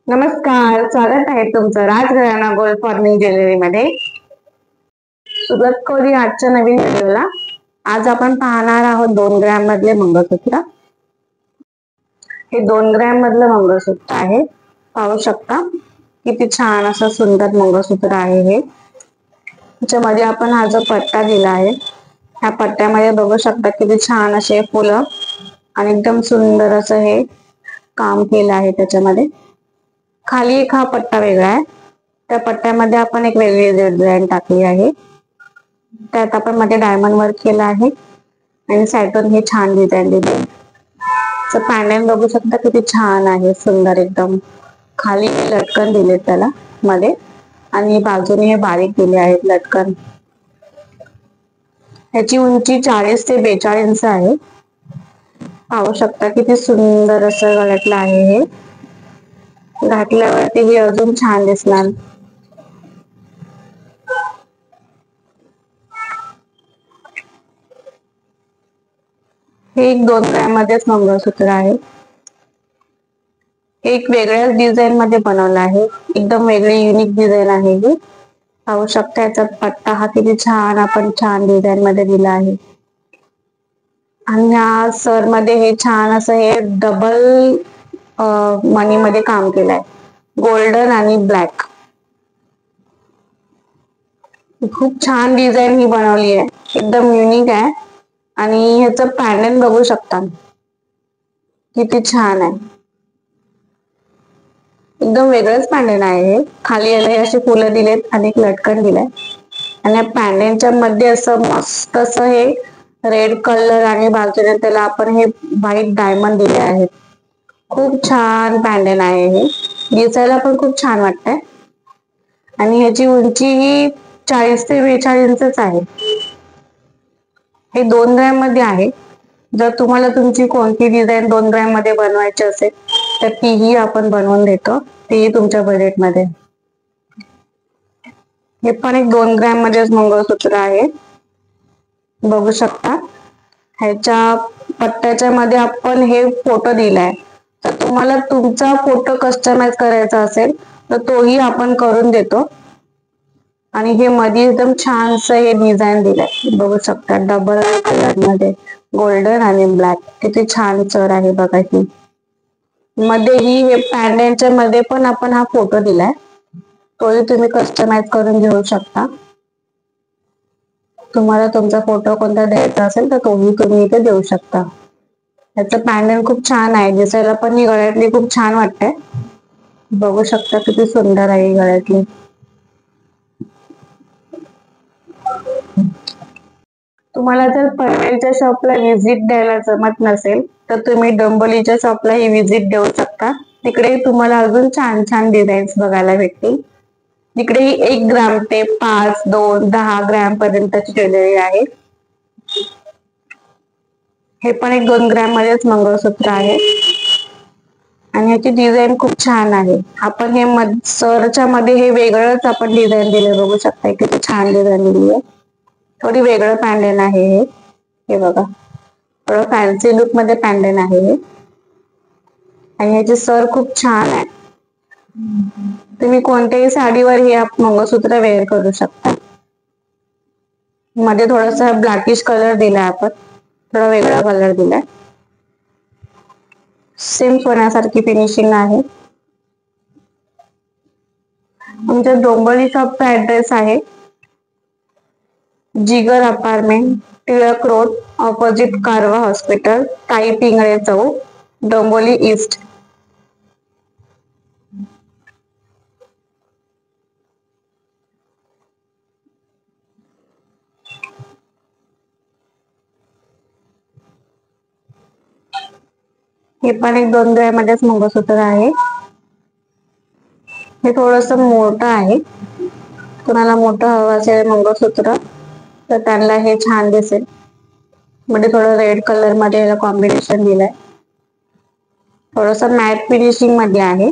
नमस्कार, स्वागत आहे तुमचं राजघराणा गोल्ड फॉर्मिंग ज्वेलरी मध्ये. सुरुवात करूया आजच्या नवीन व्हिडिओला. आज आपण पाहणार आहोत 2 ग्रॅम मधले मंगळसूत्र. हे 2 ग्रॅम मधलं मंगळसूत्र आहे. पाहू शकता किती छान असं सुंदर मंगळसूत्र आहे हे. त्याच्यामध्ये आपण हा जो पट्टा दिला आहे, ह्या पट्ट्यामध्ये बघू शकता किती छान असे फुलं आणि एकदम सुंदर असं हे काम केलं आहे. त्याच्यामध्ये खाली एक हा पट्टा वेगळा आहे. त्या पट्ट्यामध्ये आपण एक वेगळी डिझाईन टाकली आहे. त्यात आपण मध्ये डायमंड वर्क केलं आहे आणि साईडून हे छान डिझाईन दिली. पॅन्डल बघू शकता किती छान आहे, सुंदर एकदम. खाली लटकन दिले त्याला मध्ये आणि बाजूने हे बारीक दिले आहेत लटकन. याची उंची 40 ते 42 इंच आहे. पाहू शकता किती सुंदर असं गळ्यातलं आहे हे. घातल्यावरती हे अजून छान दिसणार. हे एक 2 ग्रॅम मध्येच मंगळसूत्र आहे. एक वेगळ्याच डिझाईन मध्ये बनवलं आहे. एकदम वेगळी युनिक डिझाईन आहे ही. पाहू शकता याचा पट्टा हा किती छान आपण छान डिझाईन मध्ये दिला आहे. आणि ह्या सर मध्ये हे छान असं हे डबल मनी मध्ये काम केलंय, गोल्डन आणि ब्लॅक. खूप छान डिझाईन ही बनवली आहे, एकदम युनिक आहे. आणि ह्याचं पॅटर्न बघू शकता किती छान आहे. एकदम वेगळंच पॅटर्न आहे हे. खाली याला असे फुलं दिलेत आणि एक लटकन दिलाय. आणि या पॅटर्नच्या मध्ये असं मस्त असं हे रेड कलर आणि बाजूने त्याला आपण हे व्हाईट डायमंड दिले आहेत. खूप छान पॅटर्न आहे हे. दिसायला पण खूप छान वाटतंय. आणि ह्याची उंची ही 40 ते 42 इंचच आहे. हे 2 ग्रॅम मध्ये आहे. जर तुम्हाला तुमची कोणती डिझाईन 2 ग्रॅम मध्ये बनवायची असेल तर तीही आपण बनवून देतो, तीही तुमच्या बजेट मध्ये. हे पण एक 2 ग्रॅम मध्येच मंगळसूत्र आहे. बघू शकता ह्याच्या पट्ट्याच्या मध्ये आपण हे फोटो दिलाय. तर तुम्हाला तुमचा फोटो कस्टमाइज करायचा असेल तर तोही आपण करून देतो. आणि हे मध्ये एकदम छानसं हे डिझाईन दिलंय. बघू शकता डबल कलर मध्ये गोल्डन आणि ब्लॅक. किती छान सर आहे बघा ही. मध्ये ही हे पॅन्डलच्या मध्ये पण आपण हा फोटो दिलाय, तोही तुम्ही कस्टमाइज करून घेऊ शकता. तुम्हाला तुमचा फोटो कोणता द्यायचा असेल तर तोही तुम्ही इथे देऊ शकता. याचं पॅन्डल खूप छान आहे, दिसायला पण ही गळ्यातली खूप छान वाटते. बघू शकता किती सुंदर आहे ही गळ्यातली. तुम्हाला जर पनवेलच्या शॉपला व्हिजिट द्यायला जमत नसेल तर तुम्ही डोंबिवलीच्या शॉपला ही व्हिजिट देऊ शकता. तिकडे तुम्हाला अजून छान छान डिझाईन्स बघायला भेटतील. तिकडे 1 ग्रॅम ते 5, 2, 10 ग्रॅम पर्यंतची ज्वेलरी आहे. हे पण एक 2 ग्रॅम मध्येच मंगळसूत्र आहे. आणि ह्याची डिझाईन खूप छान आहे. आपण हे सरच्या मध्ये हे वेगळंच आपण डिझाईन दिले, बघू शकता किती छान डिझाईन दिली आहे. थोडी वेगळं पॅटर्न आहे हे. हे बघा थोडं फॅन्सी लुक मध्ये पॅटर्न आहे हे. आणि ह्याचे सर खूप छान आहे. तुम्ही कोणत्याही साडीवर हे मंगळसूत्र वेअर करू शकता. मध्ये थोडासा ब्लॅकिश कलर दिलाय आपण, थोडा वेगळा कलर दिलाय. सेम सोन्यासारखी फिनिशिंग आहे. आमच्या डोंबिवली शॉपचा ऍड्रेस आहे जिगर अपार्टमेंट, टिळक रोड, ऑपोजिट कारवा हॉस्पिटल, ताई पिंगळे चौक, डोंबिवली ईस्ट. हे पण एक 2 ग्रॅम मध्येच मंगळसूत्र आहे. हे थोडस मोठं आहे. कुणाला मोठं हवं असेल मंगळसूत्र तर त्यांना हे छान दिसेल. मध्ये थोडं रेड कलर मध्ये याला कॉम्बिनेशन दिलंय. थोडस मॅट फिनिशिंग मध्ये आहे.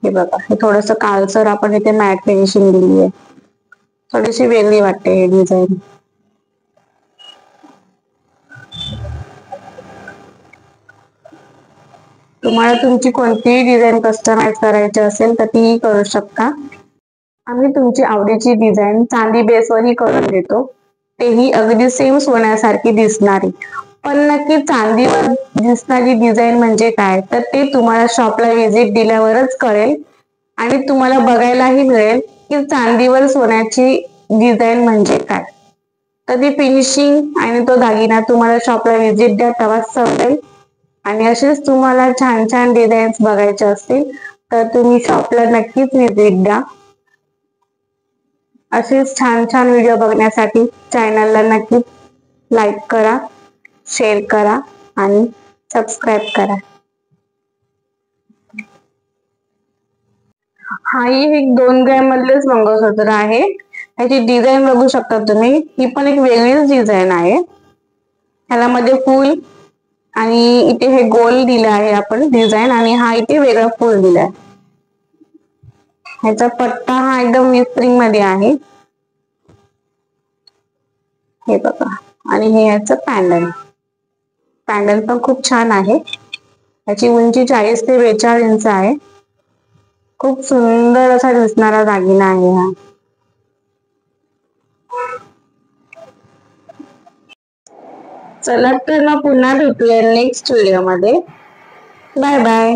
हे बघा हे थोडस काळसर आपण इथे मॅट फिनिशिंग दिली आहे. थोडीशी वेगळी वाटते हे डिझाईन. तुम्हाला तुमची कोणतीही डिझाईन कस्टमाइज करायची असेल तर तीही करू शकता. आम्ही तुमची आवडीची डिझाईन चांदी बेसवरही करून देतो, तेही अगदी सेम सोन्यासारखी दिसणारी. पण नक्की चांदीवर दिसणारी डिझाईन म्हणजे काय, तर ते तुम्हाला शॉपला व्हिजिट दिल्यावरच कळेल आणि तुम्हाला बघायलाही मिळेल की चांदीवर सोन्याची डिझाईन म्हणजे काय. तर ती फिनिशिंग आणि तो दागिना तुम्हाला शॉपला व्हिजिट द्या तेव्हाच समजेल. आणि असेच तुम्हाला छान छान डिझाईन्स बघायचे असतील तर तुम्ही शॉपला नक्कीच व्हिजिट द्या. असेच छान छान व्हिडिओ बघण्यासाठी चॅनलला नक्कीच लाईक करा, शेअर करा आणि सबस्क्राईब करा. हाही एक 2 ग्रॅम मधलेच मंगळसूत्र आहे. ह्याची डिझाईन बघू शकता तुम्ही, ही पण एक वेगळीच डिझाईन आहे. ह्याला मध्ये फुल आणि इथे हे गोल दिलं आहे आपण डिझाईन, आणि हा इथे वेगळा फुल दिलाय. ह्याचा पट्टा हा एकदम विस्प्रिंग मध्ये आहे, हे बघा. आणि हे ह्याचं पॅन्डल पण खूप छान आहे. याची उंची 40 ते 42 इंच आहे. खूप सुंदर असा दिसणारा दागिना आहे हा. चला तर मग पुन्हा भेटूया नेक्स्ट व्हिडिओ मध्ये. Bye bye.